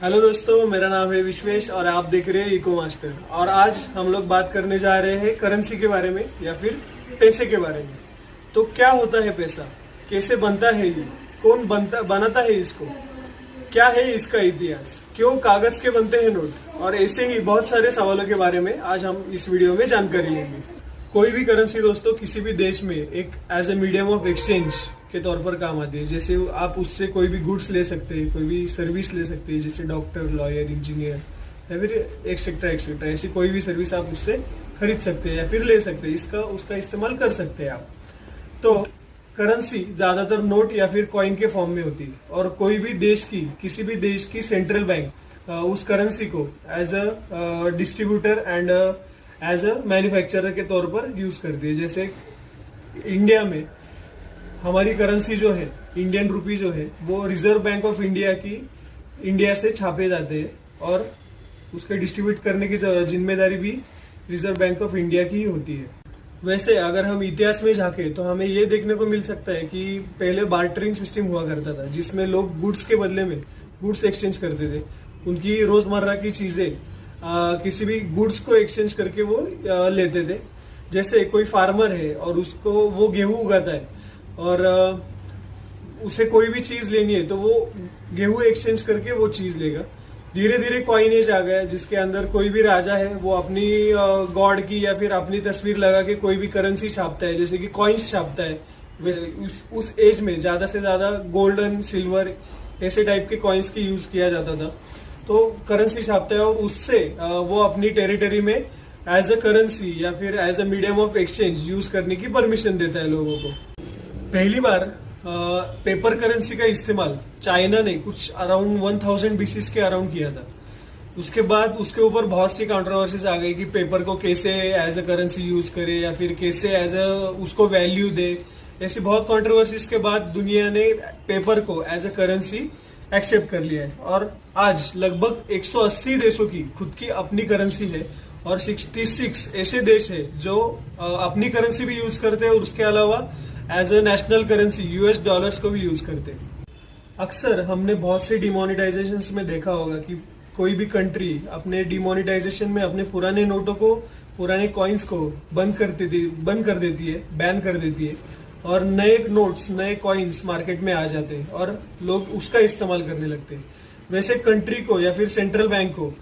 Hello दोस्तों, मेरा नाम है विश्वेश और आप देख रहे हैं इको मास्टर। और आज हम लोग बात करने जा रहे हैं करेंसी के बारे में या फिर पैसे के बारे में। तो क्या होता है पैसा, कैसे बनता है ये, कौन बनाता है इसको, क्या है इसका इतिहास, क्यों कागज के बनते हैं नोट, और ऐसे ही बहुत सारे सवालों के बारे में आज हम इस वीडियो में जानकारी लेंगे। कोई भी करेंसी दोस्तों किसी भी देश में एक as a medium of exchange के तौर पर काम आती है। जैसे आप उससे कोई भी गुड्स ले सकते हैं, कोई भी सर्विस ले सकते हैं, जैसे डॉक्टर, लॉयर, इंजीनियर या फिर एक्सेट्रा एक्सेट्रा। ऐसी कोई भी सर्विस आप उससे खरीद सकते हैं या फिर ले सकते हैं, उसका इस्तेमाल कर सकते हैं आप। तो करेंसी ज्यादातर नोट या फिर कॉइन के फॉर्म में होती है और कोई भी देश की, किसी भी देश की सेंट्रल बैंक उस करेंसी को as a distributor and as a manufacturer के तौर पर यूज करती है। जैसे इंडिया में हमारी करेंसी जो है, इंडियन रुपी जो है, वो रिजर्व बैंक ऑफ इंडिया की इंडिया से छापे जाते हैं और उसके डिस्ट्रीब्यूट करने की जिम्मेदारी भी रिजर्व बैंक ऑफ इंडिया की ही होती है। वैसे अगर हम इतिहास में झांके तो हमें ये देखने को मिल सकता है कि पहले बार्टरिंग सिस्टम हुआ करता था, जिसमें लोग गुड्स के बदले में गुड्स एक्सचेंज करते थे। उनकी रोजमर्रा की चीजें किसी भी गुड्स को एक्सचेंज करके वो लेते थे। जैसे कोई फार्मर है और उसको वो गेहूं उगाता है और उसे कोई भी चीज लेनी है तो वो गेहूं एक्सचेंज करके वो चीज लेगा। धीरे धीरे कॉइनेज आ गया जिसके अंदर कोई भी राजा है वो अपनी गॉड की या फिर अपनी तस्वीर लगा के कोई भी करेंसी छापता है, जैसे कि कॉइन्स छापता है। वैसे उस एज में ज्यादा से ज्यादा गोल्डन, सिल्वर ऐसे टाइप के कॉइन्स की यूज किया जाता था। तो करेंसी छापता है और उससे वो अपनी टेरिटरी में एज अ करेंसी या फिर as a medium of exchange use करने की परमिशन देता है लोगों को। पहली बार पेपर करेंसी का इस्तेमाल चाइना ने कुछ अराउंड 1000 बीसीस के अराउंड किया था। उसके बाद उसके ऊपर बहुत सी कंट्रोवर्सीज आ गई कि पेपर को कैसे एज अ करेंसी यूज करे या फिर कैसे एज अ उसको वैल्यू दे। ऐसी बहुत कंट्रोवर्सीज के बाद दुनिया ने पेपर को एज अ करेंसी एक्सेप्ट कर लिया है और आज लगभग 180 देशों की खुद की अपनी करेंसी है और 66 ऐसे देश है जो अपनी करेंसी भी यूज करते हैं और उसके अलावा as a national currency US dollars को भी यूज करते हैं। अक्सर हमने बहुत से डिमोनेटाइजेशन में देखा होगा कि कोई भी कंट्री अपने डिमोनेटाइजेशन में अपने पुराने नोटों को, पुराने कॉइन्स को बंद कर देती है, बैन कर देती है और नए नोट्स, नए कॉइन्स मार्केट में आ जाते हैं और लोग उसका इस्तेमाल करने लगते हैं। वैसे कंट्री को या फिर सेंट्रल बैंक को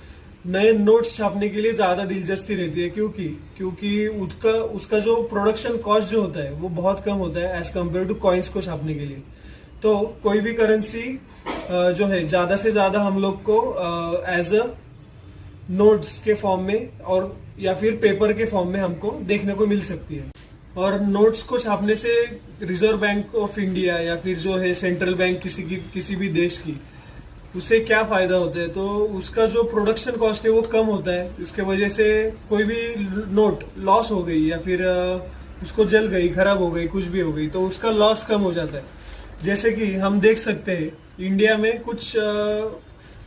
नए नोट्स छापने के लिए ज्यादा दिलचस्पी रहती है, क्योंकि उसका जो प्रोडक्शन कॉस्ट जो होता है वो बहुत कम होता है एज कम्पेयर टू कॉइन्स को छापने के लिए। तो कोई भी करेंसी जो है ज्यादा से ज्यादा हम लोग को एज अ नोट्स के फॉर्म में और या फिर पेपर के फॉर्म में हमको देखने को मिल सकती है। और नोट्स को छापने से रिजर्व बैंक ऑफ इंडिया या फिर जो है सेंट्रल बैंक किसी भी देश की, उससे क्या फायदा होता है, तो उसका जो प्रोडक्शन कॉस्ट है वो कम होता है। इसके वजह से कोई भी नोट लॉस हो गई या फिर उसको जल गई, खराब हो गई, कुछ भी हो गई, तो उसका लॉस कम हो जाता है। जैसे कि हम देख सकते हैं इंडिया में कुछ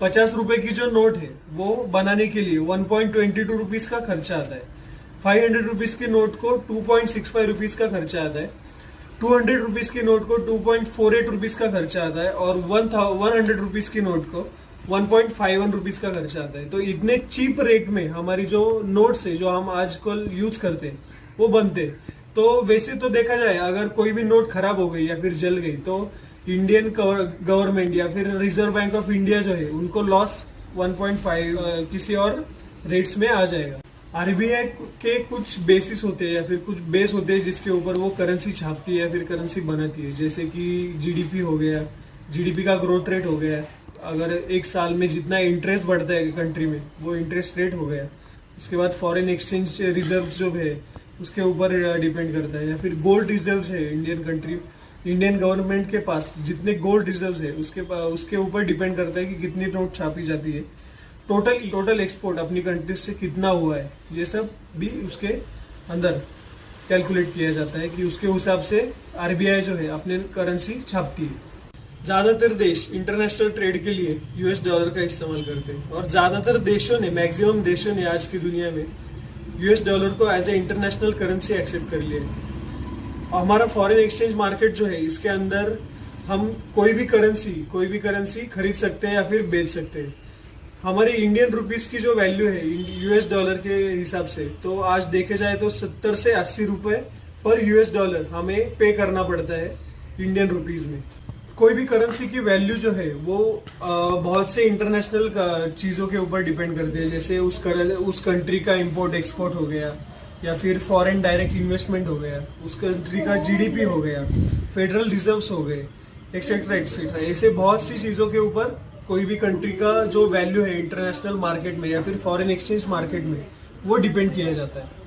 50 रुपए की जो नोट है वो बनाने के लिए 1.22 रुपीज का खर्चा आता है। 500 रुपीज के नोट को 2.65 रुपीज का खर्चा आता है। 200 रुपीज की नोट को 2.48 रुपीज का खर्चा आता है और 100 रुपीज की नोट को 1.51 रुपीज का खर्चा आता है। तो इतने चीप रेट में हमारी जो नोट्स है जो हम आजकल यूज करते हैं वो बनते हैं। तो वैसे तो देखा जाए अगर कोई भी नोट खराब हो गई या फिर जल गई तो इंडियन गवर्नमेंट या फिर रिजर्व बैंक ऑफ इंडिया जो है उनको लॉस 1.5 किसी और रेट्स में आ जाएगा। आरबीआई के कुछ बेसिस होते हैं या फिर कुछ बेस होते हैं जिसके ऊपर वो करेंसी छापती है या फिर करेंसी बनाती है। जैसे कि जीडीपी हो गया, जीडीपी का ग्रोथ रेट हो गया, अगर एक साल में जितना इंटरेस्ट बढ़ता है कंट्री में वो इंटरेस्ट रेट हो गया। उसके बाद फॉरेन एक्सचेंज रिजर्व जो है उसके ऊपर डिपेंड करता है, या फिर गोल्ड रिजर्व है इंडियन गवर्नमेंट के पास जितने गोल्ड रिजर्व है उसके ऊपर डिपेंड करता है कि कितनी नोट छापी जाती है। टोटल एक्सपोर्ट अपनी कंट्री से कितना हुआ है ये सब भी उसके अंदर कैलकुलेट किया जाता है कि उसके हिसाब से आरबीआई जो है अपने करेंसी छापती है। ज्यादातर देश इंटरनेशनल ट्रेड के लिए यूएस डॉलर का इस्तेमाल करते हैं और ज्यादातर देशों ने, मैक्सिमम देशों ने आज की दुनिया में यूएस डॉलर को as a international currency accept कर लिया है। और हमारा फॉरेन एक्सचेंज मार्केट जो है इसके अंदर हम कोई भी करेंसी खरीद सकते हैं या फिर बेच सकते हैं। हमारी इंडियन रुपीस की जो वैल्यू है यूएस डॉलर के हिसाब से, तो आज देखे जाए तो 70 से 80 रुपए पर यूएस डॉलर हमें पे करना पड़ता है इंडियन रुपीस में। कोई भी करेंसी की वैल्यू जो है वो बहुत से इंटरनेशनल चीज़ों के ऊपर डिपेंड करती है, जैसे उस कंट्री का इंपोर्ट एक्सपोर्ट हो गया, या फिर फॉरेन डायरेक्ट इन्वेस्टमेंट हो गया, उस कंट्री का जीडीपी हो गया, फेडरल रिजर्व्स हो गए, एक्सेट्रा एक्सेट्रा। ऐसे बहुत सी चीज़ों के ऊपर कोई भी कंट्री का जो वैल्यू है इंटरनेशनल मार्केट में या फिर फॉरेन एक्सचेंज मार्केट में, वो डिपेंड किया जाता है।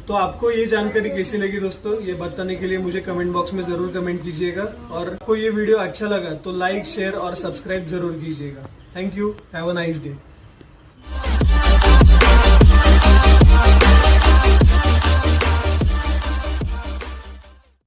तो आपको ये जानकारी कैसी लगी दोस्तों, ये बताने के लिए मुझे कमेंट बॉक्स में जरूर कमेंट कीजिएगा, और आपको ये वीडियो अच्छा लगा तो लाइक, शेयर और सब्सक्राइब जरूर कीजिएगा। Thank you, have a nice day.